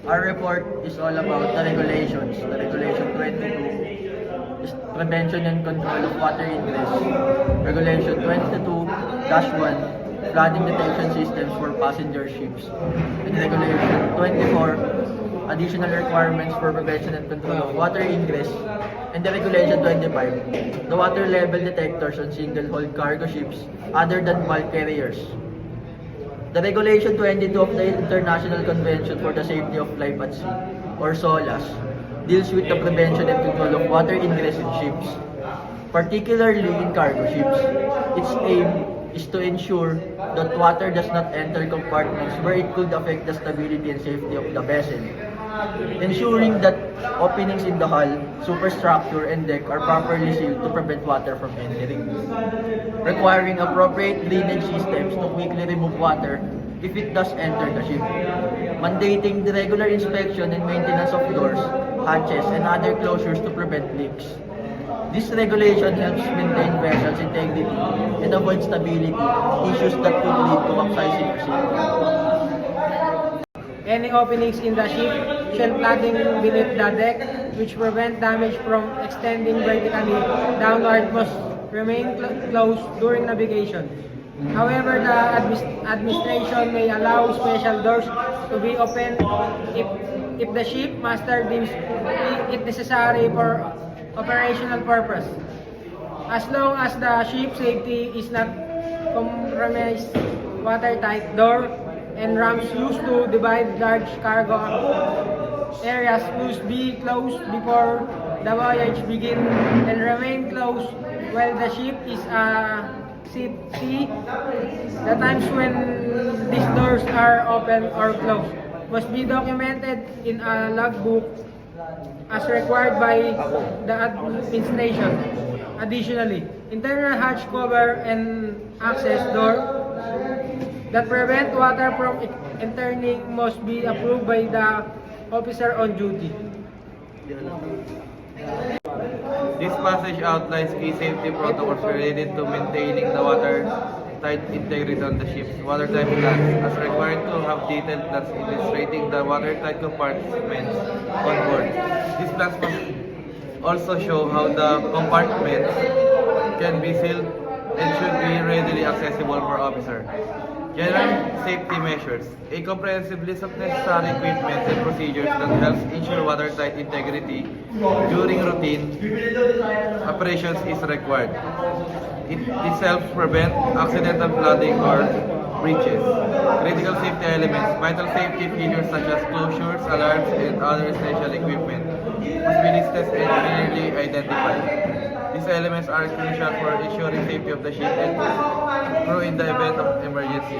Our report is all about the regulations. The Regulation 22 is prevention and control of water ingress. Regulation 22-1, flooding detection systems for passenger ships. And Regulation 24, additional requirements for prevention and control of water ingress. And the Regulation 25, the water level detectors on single-hull cargo ships other than bulk carriers. The Regulation 22 of the International Convention for the Safety of Life at Sea, or SOLAS, deals with the prevention and control of water ingress in ships, particularly in cargo ships. Its aim is to ensure that water does not enter compartments where it could affect the stability and safety of the vessel, ensuring that openings in the hull, superstructure, and deck are properly sealed to prevent water from entering, requiring appropriate drainage systems to quickly remove water if it does enter the ship, mandating the regular inspection and maintenance of doors, hatches, and other closures to prevent leaks. This regulation helps maintain vessels' integrity and avoid stability issues that could lead to capsizing or sinking. Any openings in the ship, shell flooding beneath the deck, which prevent damage from extending vertically downward, must remain closed during navigation. However, the administration may allow special doors to be opened if the ship master deems it necessary for operational purpose. As long as the ship safety is not compromised, watertight door and ramps used to divide large cargo areas must be closed before the voyage begins and remain closed while the ship is at sea. The times when these doors are open or closed must be documented in a logbook as required by the administration. Additionally, internal hatch cover and access door that prevent water from entering must be approved by the officer on duty. This passage outlines key safety protocols related to maintaining the watertight integrity on the ship's watertight plans, as required to have detailed plans illustrating the watertight compartments on board. These plans must also show how the compartments can be sealed and should be readily accessible for officers. General safety measures. A comprehensive list of necessary equipment and procedures that helps ensure watertight integrity during routine operations is required. It helps prevent accidental flooding or breaches. Critical safety elements. Vital safety features such as closures, alarms, and other essential equipment must be listed and clearly identified. These elements are crucial for ensuring safety of the ship and crew in the event of emergency.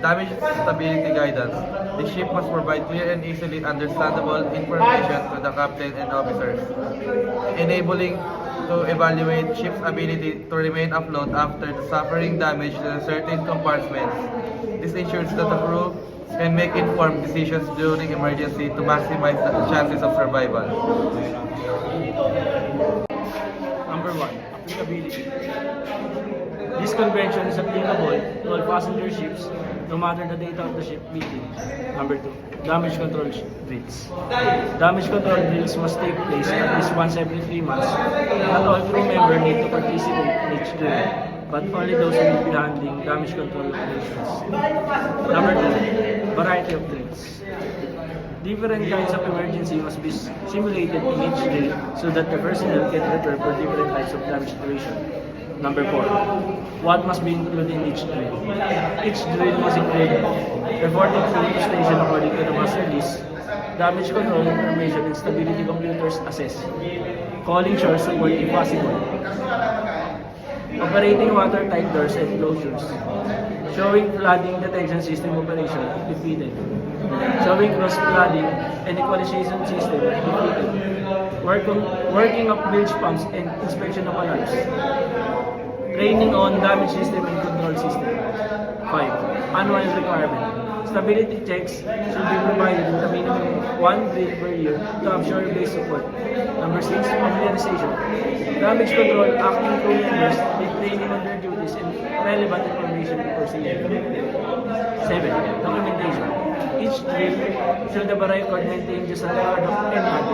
Damage stability guidance. The ship must provide clear and easily understandable information to the captain and officers, enabling to evaluate ship's ability to remain afloat after suffering damage to certain compartments. This ensures that the crew can make informed decisions during emergency to maximize the chances of survival. Number 1. Applicability. This convention is applicable to all passenger ships, no matter the date of the ship meeting. Number 2. Damage control drills. Damage control drills must take place at least once every 3 months. Not all crew members need to participate in each drill, but only those who will be handling damage control operations. Number 2. Variety of drills. Different kinds of emergency must be simulated in each drill so that the personnel can prepare for different types of damage situation. Number 4. What must be included in each drill? Each drill must include reporting crew to station according to the master list, damage control information and stability computers assessed, calling shore support if possible, operating watertight doors and closures, showing flooding detection system operation if defeated, showing cross-flooding and equalization system if defeated, working of bilge pumps and inspection of alarms, training on damage system and control system. 5. Annual requirement. Stability checks should be provided with a minimum of 1 drill per year to ensure base support. Number 6. Familiarization. Damage control acting crew members need training on their duties and relevant information before sailing. 7. Documentation. each drill shall the record maintain just a record of any other.